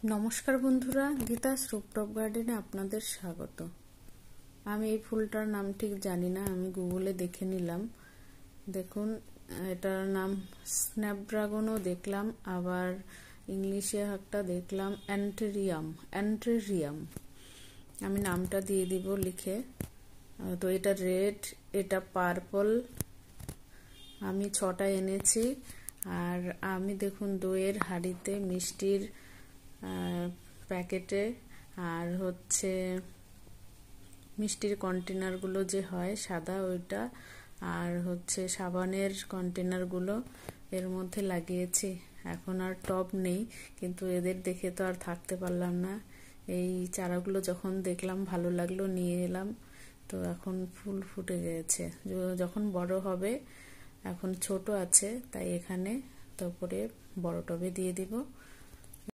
নমস্কার বন্ধুরা, গীতাস রুপটপ গার্ডেনে আপনাদের স্বাগত। আমি এই ফুলটার নাম ঠিক জানি না, আমি গুগলে দেখে নিলাম। দেখুন, এটার নাম স্ন্যাপড্রাগনও দেখলাম, আবার ইংলিশে একটা দেখলাম অ্যান্টেরিয়াম। আমি নামটা দিয়ে দিব লিখে। তো এটা রেড, এটা পার্পল। আমি 6টা এনেছি। আর আমি দেখুন দইয়ের হাঁড়িতে, মিষ্টির প্যাকেটে, আর হচ্ছে মিষ্টির কন্টেনারগুলো যে হয় সাদা ওইটা, আর হচ্ছে সাবানের কন্টেনারগুলো এর মধ্যে লাগিয়েছি। এখন আর টব নেই, কিন্তু এদের দেখে তো আর থাকতে পারলাম না। এই চারাগুলো যখন দেখলাম ভালো লাগলো, নিয়ে এলাম। তো এখন ফুল ফুটে গেছে, যখন বড় হবে। এখন ছোট আছে, তাই এখানে তারপরে বড় টবে দিয়ে দিব।